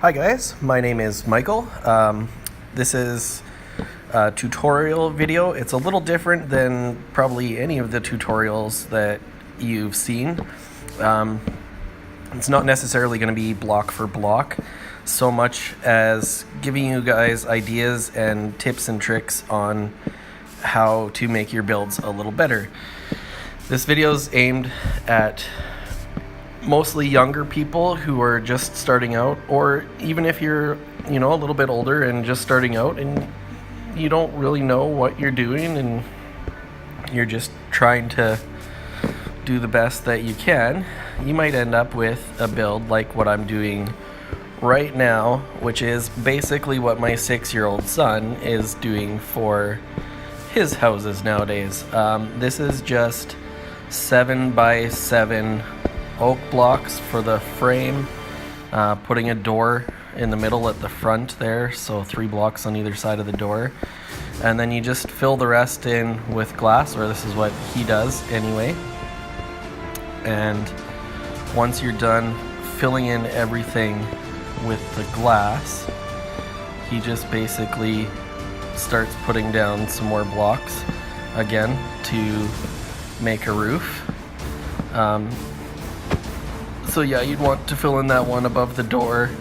Hi guys, my name is Michael. This is a tutorial video. It's a little different than probably any of the tutorials that you've seen. It's not necessarily going to be block for block so much as giving you guys ideas and tips and tricks on how to make your builds a little better. This video is aimed at mostly younger people who are just starting out, or even if you're, a little bit older and just starting out and you don't really know what you're doing and you're just trying to do the best that you can, you might end up with a build like what I'm doing right now, which is basically what my 6-year-old son is doing for his houses nowadays. This is just 7x7 oak blocks for the frame, putting a door in the middle at the front there, so 3 blocks on either side of the door, and then you just fill the rest in with glass, or this is what he does anyway. And once you're done filling in everything with the glass, he just basically starts putting down some more blocks again to make a roof. So yeah, you'd want to fill in that one above the door.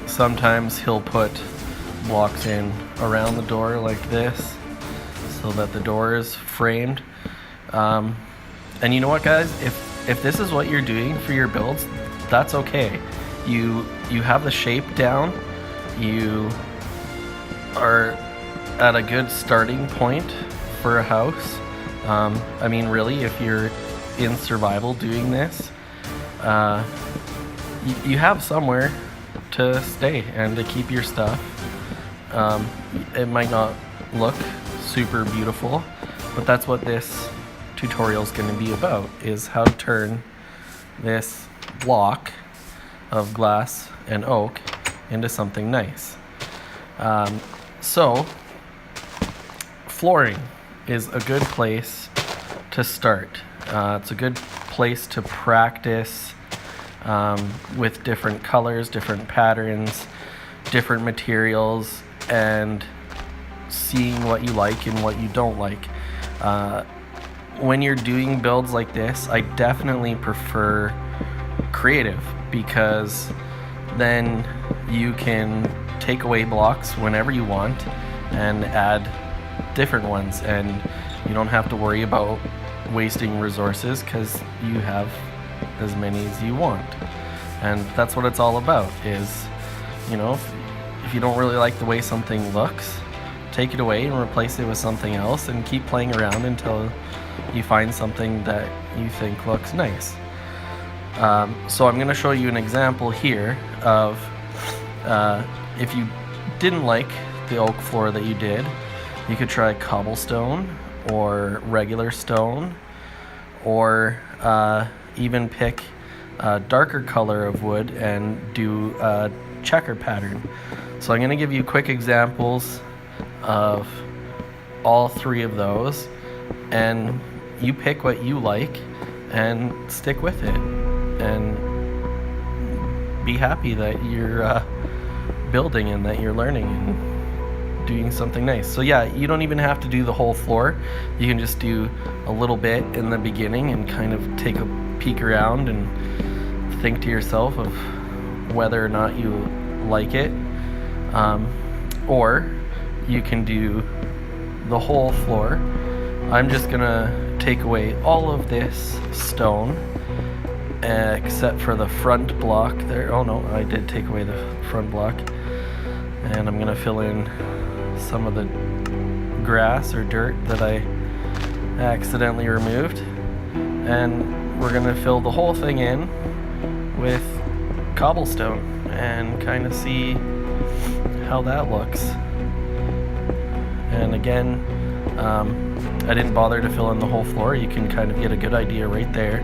Sometimes he'll put blocks in around the door like this so that the door is framed. And you know what, guys? If this is what you're doing for your builds, that's okay. You have the shape down. You are at a good starting point for a house. I mean, really, if you're in survival doing this, you have somewhere to stay and to keep your stuff. It might not look super beautiful, but that's what this tutorial is going to be about, is how to turn this block of glass and oak into something nice. So flooring is a good place to start. It's a good place to practice with different colors, different patterns, different materials, and seeing what you like and what you don't like. When you're doing builds like this, I definitely prefer creative, because then you can take away blocks whenever you want and add different ones, and you don't have to worry about wasting resources because you have as many as you want. And that's what it's all about, is, if you don't really like the way something looks, take it away and replace it with something else and keep playing around until you find something that you think looks nice. So I'm going to show you an example here of if you didn't like the oak floor that you did, you could try cobblestone or regular stone, or even pick a darker color of wood and do a checker pattern. So I'm going to give you quick examples of all 3 of those, and you pick what you like and stick with it, and be happy that you're building and that you're learning and doing something nice. So yeah, you don't even have to do the whole floor. You can just do a little bit in the beginning and kind of take a peek around and think to yourself of whether or not you like it. Or you can do the whole floor. I'm just gonna take away all of this stone except for the front block there. Oh no, I did take away the front block. And I'm gonna fill in some of the grass or dirt that I accidentally removed, and we're gonna fill the whole thing in with cobblestone and kind of see how that looks. And again, I didn't bother to fill in the whole floor. You can kind of get a good idea right there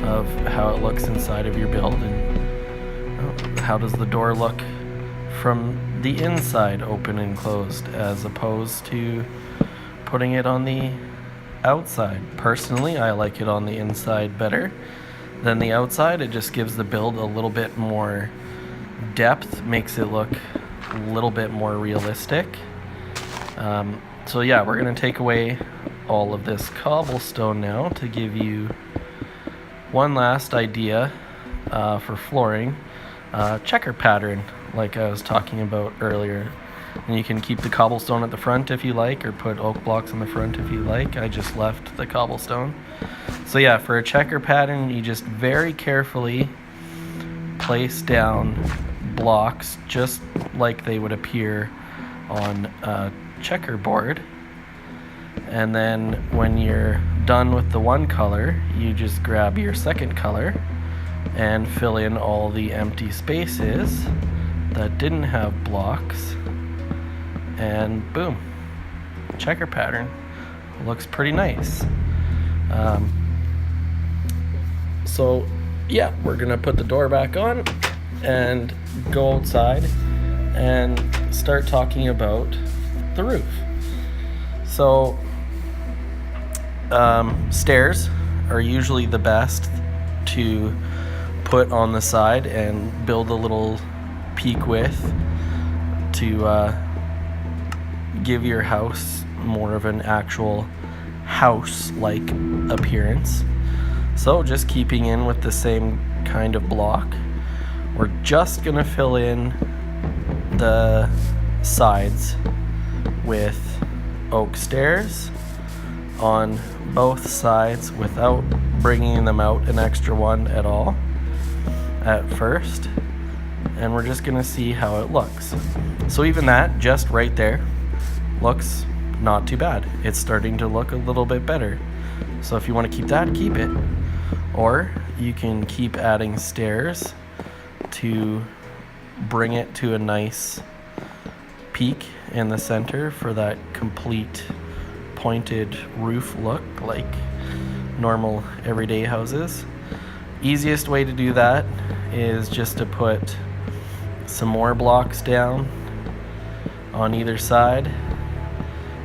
of how it looks inside of your build, and how does the door look from the inside, open and closed, as opposed to putting it on the outside. Personally, I like it on the inside better. than the outside. It just gives the build a little bit more depth, makes it look a little bit more realistic. So yeah, we're going to take away all of this cobblestone now to give you one last idea for flooring. Checker pattern, like I was talking about earlier. And you can keep the cobblestone at the front if you like, or put oak blocks on the front if you like. I just left the cobblestone. So yeah, for a checker pattern, you just very carefully place down blocks just like they would appear on a checkerboard. And then when you're done with the one color, you just grab your second color and fill in all the empty spaces that didn't have blocks. And boom, checker pattern. Looks pretty nice. So yeah, we're gonna put the door back on and go outside and start talking about the roof. So stairs are usually the best to put on the side and build a little peak with to give your house more of an actual house-like appearance. So just keeping in with the same kind of block, we're just gonna fill in the sides with oak stairs on both sides without bringing them out an extra one at all at first. And we're just gonna see how it looks. So even that, just right there, looks not too bad. It's starting to look a little bit better. So if you want to keep that, keep it. Or you can keep adding stairs to bring it to a nice peak in the center for that complete pointed roof look like normal everyday houses. Easiest way to do that is just to put some more blocks down on either side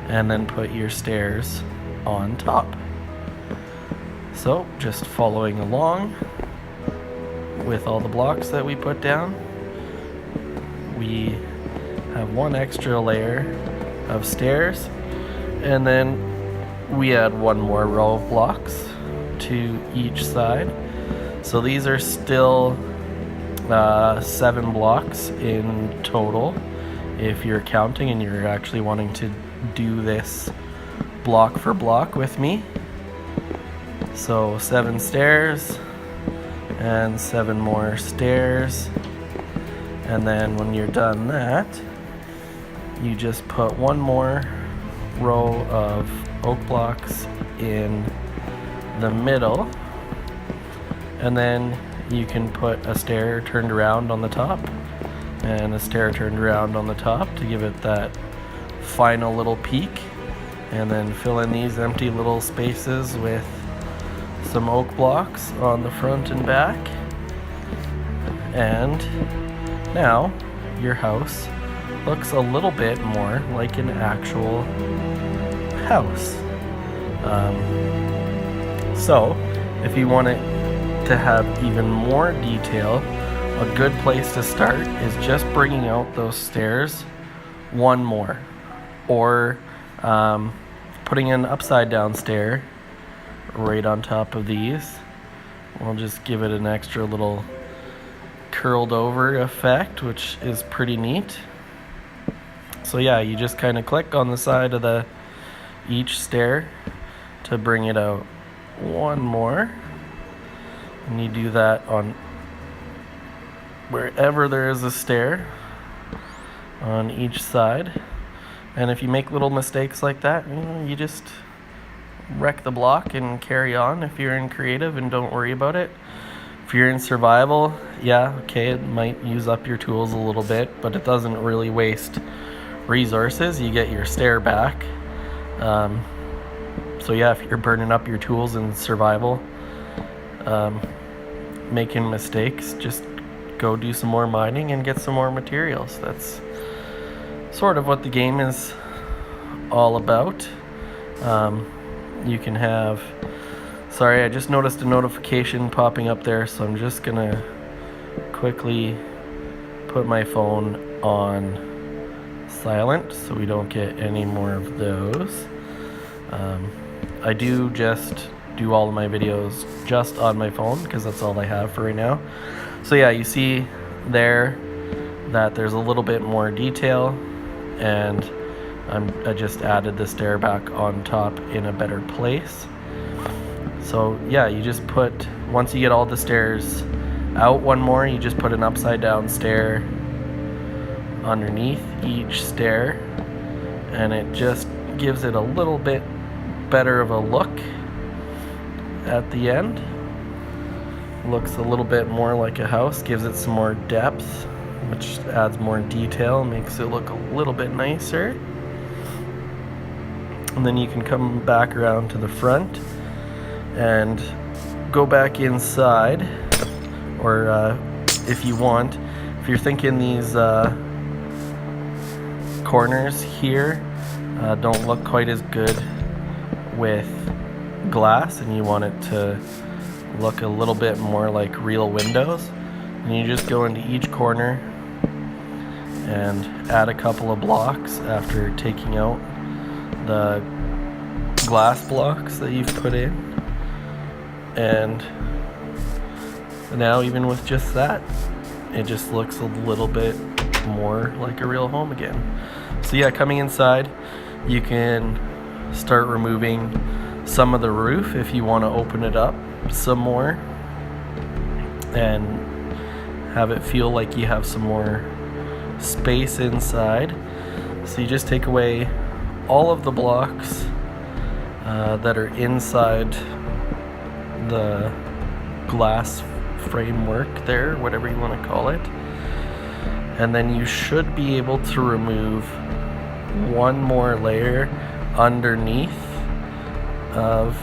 and then put your stairs on top. So just following along with all the blocks that we put down, we have one extra layer of stairs, and then we add one more row of blocks to each side. So these are still 7 blocks in total if you're counting and you're actually wanting to do this block for block with me. So 7 stairs and 7 more stairs, and then when you're done that, you just put one more row of oak blocks in the middle, and then you can put a stair turned around on the top and a stair turned around on the top to give it that final little peak, and then fill in these empty little spaces with some oak blocks on the front and back. And now your house looks a little bit more like an actual house. So if you want it to have even more detail, a good place to start is just bringing out those stairs one more, or putting an upside down stair right on top of these. We'll just give it an extra little curled over effect, which is pretty neat. So yeah, you just kind of click on the side of each stair to bring it out one more, and you do that on wherever there is a stair on each side. And if you make little mistakes like that, you just wreck the block and carry on if you're in creative, and don't worry about it. If you're in survival, yeah, okay, it might use up your tools a little bit, but it doesn't really waste resources. You get your stair back. So yeah, if you're burning up your tools in survival, making mistakes, just go do some more mining and get some more materials. That's sort of what the game is all about. You can have Sorry, I just noticed a notification popping up there, so I'm just gonna quickly put my phone on silent so we don't get any more of those. I do just do all of my videos just on my phone because that's all I have for right now. So yeah, you see there that there's a little bit more detail, and I just added the stair back on top in a better place. So yeah, you just put, once you get all the stairs out one more, you just put an upside down stair underneath each stair, and it just gives it a little bit better of a look at the end. Looks a little bit more like a house, gives it some more depth, which adds more detail, makes it look a little bit nicer. And then you can come back around to the front and go back inside, or if you want, if you're thinking these corners here don't look quite as good with glass and you want it to look a little bit more like real windows, and you just go into each corner and add a couple of blocks after taking out the glass blocks that you've put in. And now even with just that, it just looks a little bit more like a real home again. So yeah, coming inside, you can start removing some of the roof if you want to open it up some more and have it feel like you have some more space inside. So you just take away all of the blocks that are inside the glass framework there, whatever you want to call it, and then you should be able to remove one more layer underneath of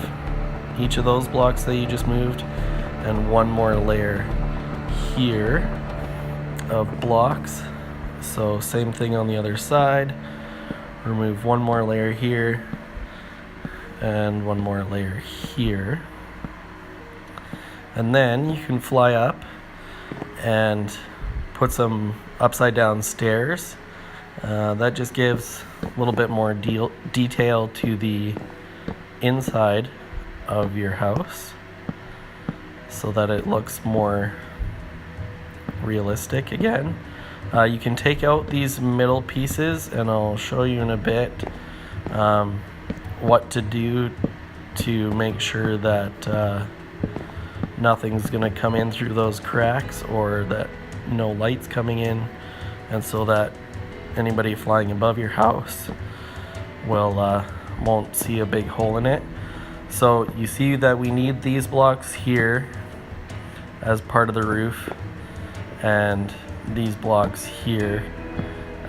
each of those blocks that you just moved, and one more layer here of blocks. So same thing on the other side, remove one more layer here and one more layer here, and then you can fly up and put some upside down stairs. That just gives a little bit more detail to the inside of your house so that it looks more realistic again. You can take out these middle pieces, and I'll show you in a bit what to do to make sure that nothing's going to come in through those cracks, or that no light's coming in, and so that anybody flying above your house won't see a big hole in it. So you see that we need these blocks here as part of the roof, and these blocks here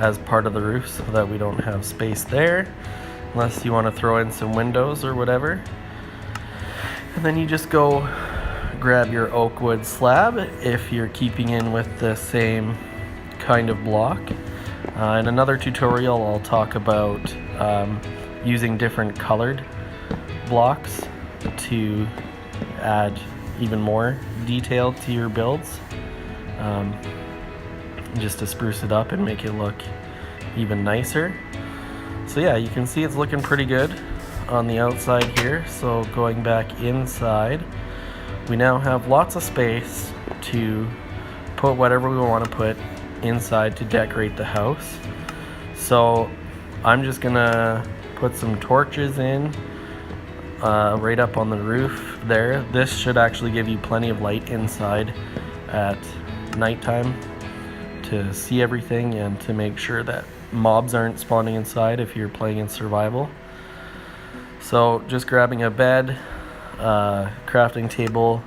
as part of the roof, so that we don't have space there unless you want to throw in some windows or whatever. And then you just go grab your oak wood slab if you're keeping in with the same kind of block. In another tutorial, I'll talk about using different colored blocks to add even more detail to your builds, just to spruce it up and make it look even nicer. So yeah, you can see it's looking pretty good on the outside here. So going back inside, we now have lots of space to put whatever we want to put inside to decorate the house. So I'm just gonna put some torches in right up on the roof there. This should actually give you plenty of light inside at nighttime to see everything and to make sure that mobs aren't spawning inside if you're playing in survival. So just grabbing a bed, crafting table,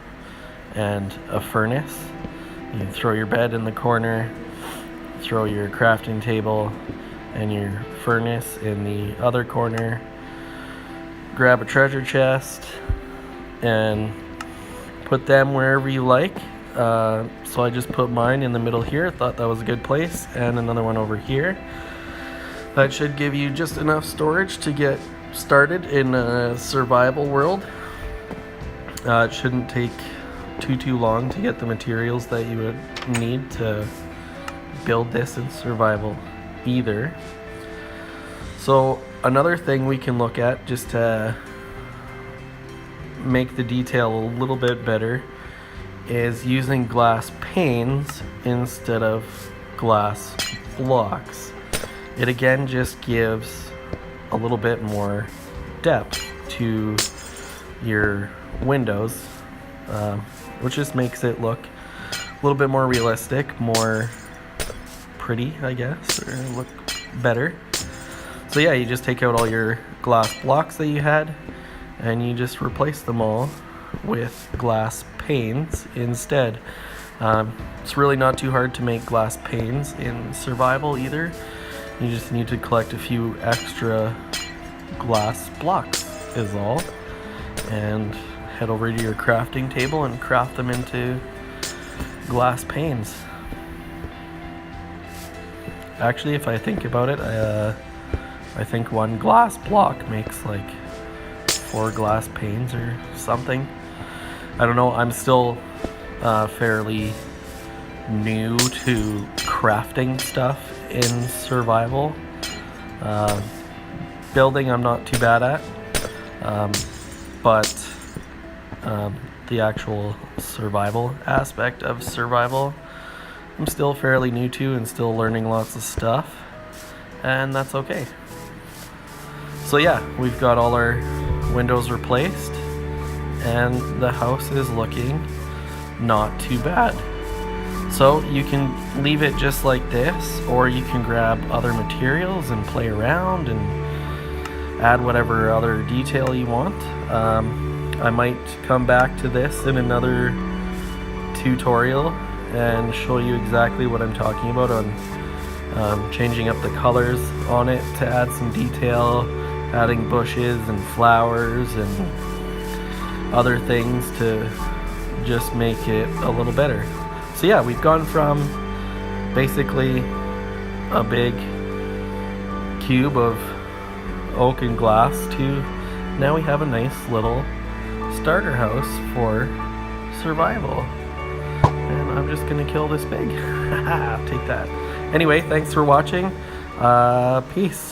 and a furnace. You throw your bed in the corner, throw your crafting table and your furnace in the other corner, grab a treasure chest and put them wherever you like. So I just put mine in the middle here, thought that was a good place, and another one over here. That should give you just enough storage to get started in a survival world. It shouldn't take too long to get the materials that you would need to build this in survival either. So another thing we can look at just to make the detail a little bit better is using glass panes instead of glass blocks. It again just gives a little bit more depth to your windows, which just makes it look a little bit more realistic, more pretty, I guess, or look better. So yeah, you just take out all your glass blocks that you had and you just replace them all with glass panes instead. It's really not too hard to make glass panes in survival either. You just need to collect a few extra glass blocks is all, and head over to your crafting table and craft them into glass panes. Actually, if I think about it, I think one glass block makes like 4 glass panes or something. I don't know, I'm still fairly new to crafting stuff in survival. Building I'm not too bad at, but the actual survival aspect of survival I'm still fairly new to and still learning lots of stuff, and that's okay. So yeah, we've got all our windows replaced and the house is looking not too bad. So you can leave it just like this, or you can grab other materials and play around and add whatever other detail you want. I might come back to this in another tutorial and show you exactly what I'm talking about on changing up the colors on it to add some detail, adding bushes and flowers and other things to just make it a little better. So yeah, we've gone from basically a big cube of oak and glass to now we have a nice little starter house for survival. And I'm just gonna kill this pig. Take that. Anyway, thanks for watching. Peace.